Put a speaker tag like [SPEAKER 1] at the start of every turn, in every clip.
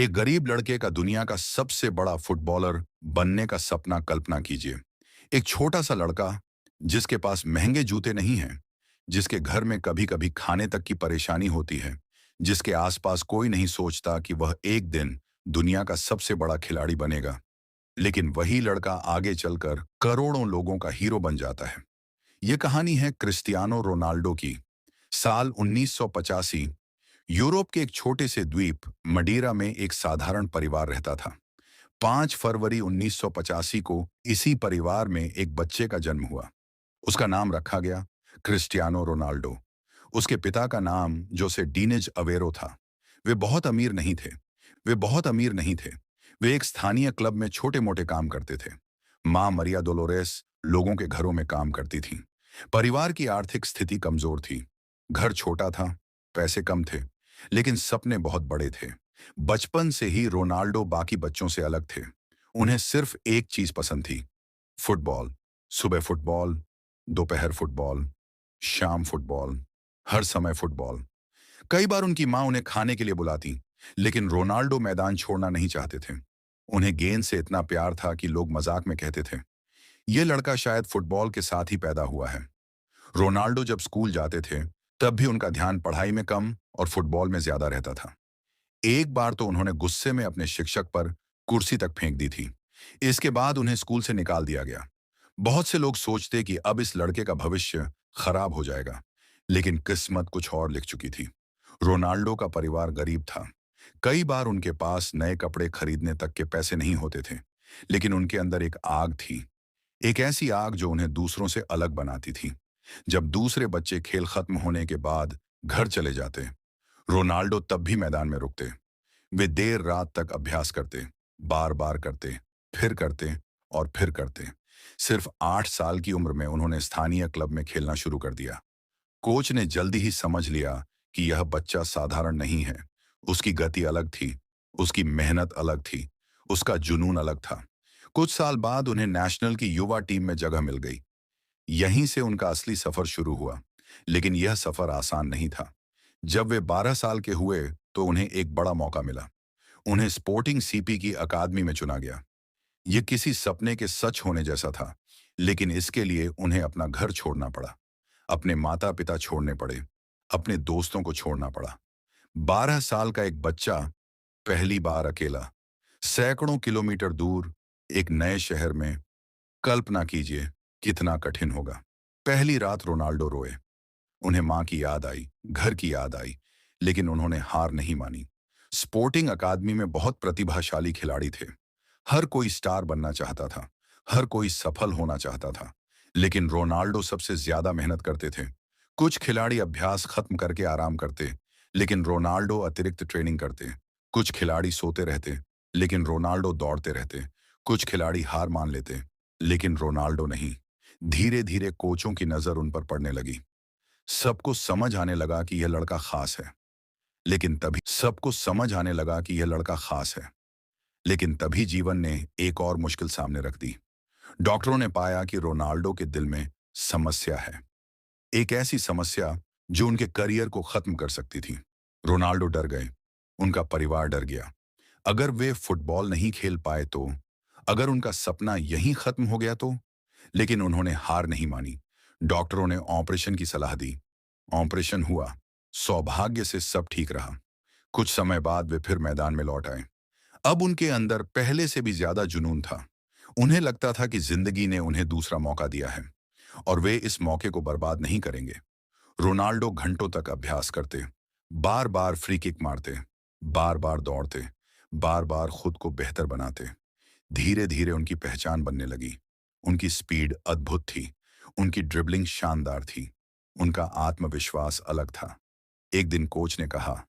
[SPEAKER 1] एक गरीब लड़के का दुनिया का सबसे बड़ा फुटबॉलर बनने का सपना कल्पना कीजिए। एक छोटा सा लड़का जिसके पास महंगे जूते नहीं हैं, जिसके घर में कभी-कभी खाने तक की परेशानी होती है, जिसके आसपास कोई नहीं सोचता कि वह एक दिन दुनिया का सबसे बड़ा खिलाड़ी बनेगा। लेकिन वही लड़का आगे चलकर करोड़ों लोगों का हीरो बन जाता है। ये कहानी है क्रिस्टियानो रोनाल्डो की। साल 1985, यूरोप के एक छोटे से द्वीप मडीरा में एक साधारण परिवार रहता था। 5 फरवरी 1985 को इसी परिवार में एक बच्चे का जन्म हुआ। उसका नाम रखा गया क्रिस्टियानो रोनाल्डो। उसके पिता का नाम जोसे डीनेज अवेरो था। वे बहुत अमीर नहीं थे। वे बहुत अमीर नहीं थे। वे एक स्थानीय क्लब में छोटे-मोटे काम करते थे। माँ मरिया डोलोरेस लोगों के घरों में काम करती थीं। परिवार की आर्थिक स्थिति कमजोर थी। घर छोटा था, पैसे कम थे, लेकिन सपने बहुत बड़े थे। बचपन से ही रोनाल्डो बाकी बच्चों से अलग थे। उन्हें सिर्फ एक चीज पसंद थी, फुटबॉल। सुबह फुटबॉल, दोपहर फुटबॉल, शाम फुटबॉल, हर समय फुटबॉल। कई बार उनकी मां उन्हें खाने के लिए बुलाती, लेकिन रोनाल्डो मैदान छोड़ना नहीं चाहते थे। उन्हें गेंद से इतना प्यार था कि लोग मजाक में कहते थे, ये लड़का शायद फुटबॉल के साथ ही पैदा हुआ है। रोनाल्डो जब स्कूल जाते थे, तब भी उनका ध्यान पढ़ाई में कम और फुटबॉल में ज्यादा रहता था। एक बार तो उन्होंने गुस्से में अपने शिक्षक पर कुर्सी तक फेंक दी थी। इसके बाद उन्हें स्कूल से निकाल दिया गया। बहुत से लोग सोचते कि अब इस लड़के का भविष्य खराब हो जाएगा, लेकिन किस्मत कुछ और लिख चुकी थी। रोनाल्डो का परिवार गरीब था। कई बार उनके पास नए कपड़े खरीदने तक के पैसे नहीं होते थे, लेकिन उनके अंदर एक आग थी। एक ऐसी आग जो उन्हें दूसरों से अलग बनाती थी। जब दूसरे बच्चे खेल खत्म होने के बाद घर चले जाते, रोनाल्डो तब भी मैदान में रुकते। वे देर रात तक अभ्यास करते, बार बार करते, फिर करते और फिर करते। सिर्फ 8 साल की उम्र में उन्होंने स्थानीय क्लब में खेलना शुरू कर दिया। कोच ने जल्दी ही समझ लिया कि यह बच्चा साधारण नहीं है। उसकी गति अलग थी, उसकी मेहनत अलग थी, उसका जुनून अलग था। कुछ साल बाद उन्हें नेशनल की युवा टीम में जगह मिल गई। यहीं से उनका असली सफर शुरू हुआ। लेकिन यह सफर आसान नहीं था। जब वे 12 साल के हुए तो उन्हें एक बड़ा मौका मिला। उन्हें स्पोर्टिंग सीपी की अकादमी में चुना गया। ये किसी सपने के सच होने जैसा था, लेकिन इसके लिए उन्हें अपना घर छोड़ना पड़ा, अपने माता पिता छोड़ने पड़े, अपने दोस्तों को छोड़ना पड़ा। 12 साल का एक बच्चा, पहली बार अकेला, सैकड़ों किलोमीटर दूर, एक नए शहर में। कल्पना कीजिए कितना कठिन होगा। पहली रात रोनाल्डो रोए। उन्हें मां की याद आई, घर की याद आई, लेकिन उन्होंने हार नहीं मानी। स्पोर्टिंग अकादमी में बहुत प्रतिभाशाली खिलाड़ी थे। हर कोई स्टार बनना चाहता था, हर कोई सफल होना चाहता था, लेकिन रोनाल्डो सबसे ज्यादा मेहनत करते थे। कुछ खिलाड़ी अभ्यास खत्म करके आराम करते, लेकिन रोनाल्डो अतिरिक्त ट्रेनिंग करते। कुछ खिलाड़ी सोते रहते, लेकिन रोनाल्डो दौड़ते रहते। कुछ खिलाड़ी हार मान लेते, लेकिन रोनाल्डो नहीं। धीरे धीरे कोचों की नजर उन पर पड़ने लगी। सबको समझ आने लगा कि यह लड़का खास है। लेकिन तभी सबको समझ आने लगा कि यह लड़का खास है। लेकिन तभी जीवन ने एक और मुश्किल सामने रख दी। डॉक्टरों ने पाया कि रोनाल्डो के दिल में समस्या है। एक ऐसी समस्या जो उनके करियर को खत्म कर सकती थी। रोनाल्डो डर गए। उनका परिवार डर गया। अगर वे फुटबॉल नहीं खेल पाए तो, अगर उनका सपना यहीं खत्म हो गया तो। लेकिन उन्होंने हार नहीं मानी। डॉक्टरों ने ऑपरेशन की सलाह दी। ऑपरेशन हुआ। सौभाग्य से सब ठीक रहा। कुछ समय बाद वे फिर मैदान में लौट आए। अब उनके अंदर पहले से भी ज्यादा जुनून था। उन्हें लगता था कि जिंदगी ने उन्हें दूसरा मौका दिया है और वे इस मौके को बर्बाद नहीं करेंगे। रोनाल्डो घंटों तक अभ्यास करते, बार बार फ्री किक मारते, बार बार दौड़ते, बार बार खुद को बेहतर बनाते। धीरे धीरे उनकी पहचान बनने लगी। उनकी स्पीड अद्भुत थी, उनकी ड्रिबलिंग शानदार थी, उनका आत्मविश्वास अलग था। एक दिन कोच ने कहा,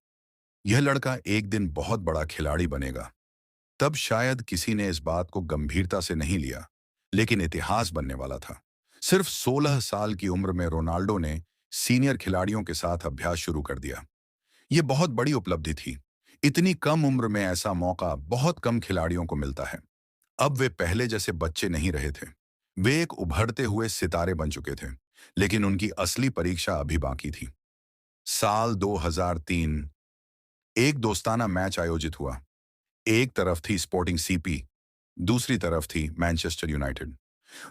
[SPEAKER 1] यह लड़का एक दिन बहुत बड़ा खिलाड़ी बनेगा। तब शायद किसी ने इस बात को गंभीरता से नहीं लिया, लेकिन इतिहास बनने वाला था। सिर्फ 16 साल की उम्र में रोनाल्डो ने सीनियर खिलाड़ियों के साथ अभ्यास शुरू कर दिया। यह बहुत बड़ी उपलब्धि थी। इतनी कम उम्र में ऐसा मौका बहुत कम खिलाड़ियों को मिलता है। अब वे पहले जैसे बच्चे नहीं रहे थे। वे एक उभरते हुए सितारे बन चुके थे, लेकिन उनकी असली परीक्षा अभी बाकी थी। साल 2003, एक दोस्ताना मैच आयोजित हुआ। एक तरफ थी स्पोर्टिंग सीपी, दूसरी तरफ थी मैनचेस्टर यूनाइटेड।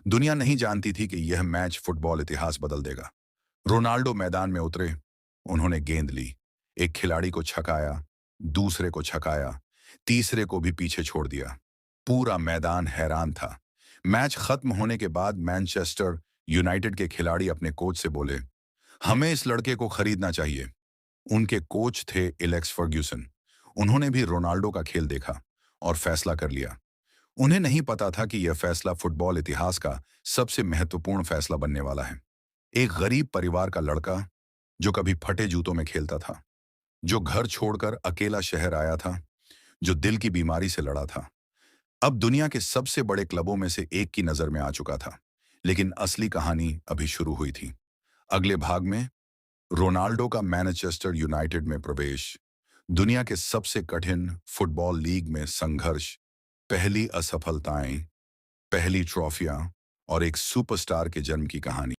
[SPEAKER 1] दुनिया नहीं जानती थी कि यह मैच फुटबॉल इतिहास बदल देगा। रोनाल्डो मैदान में उतरे, उन्होंने गेंद ली, एक खिलाड़ी को छकाया, दूसरे को छकाया, तीसरे को भी पीछे छोड़ दिया। पूरा मैदान हैरान था। मैच खत्म होने के बाद मैनचेस्टर यूनाइटेड के खिलाड़ी अपने कोच से बोले, हमें इस लड़के को खरीदना चाहिए। उनके कोच थे एलेक्स फर्ग्यूसन। उन्होंने भी रोनाल्डो का खेल देखा और फैसला कर लिया। उन्हें नहीं पता था कि यह फैसला फुटबॉल इतिहास का सबसे महत्वपूर्ण फैसला बनने वाला है। एक गरीब परिवार का लड़का जो कभी फटे जूतों में खेलता था, जो घर छोड़कर अकेला शहर आया था, जो दिल की बीमारी से लड़ा था, अब दुनिया के सबसे बड़े क्लबों में से एक की नजर में आ चुका था। लेकिन असली कहानी अभी शुरू हुई थी। अगले भाग में रोनाल्डो का मैनचेस्टर यूनाइटेड में प्रवेश, दुनिया के सबसे कठिन फुटबॉल लीग में संघर्ष, पहली असफलताएं, पहली ट्रॉफियां और एक सुपरस्टार के जन्म की कहानी।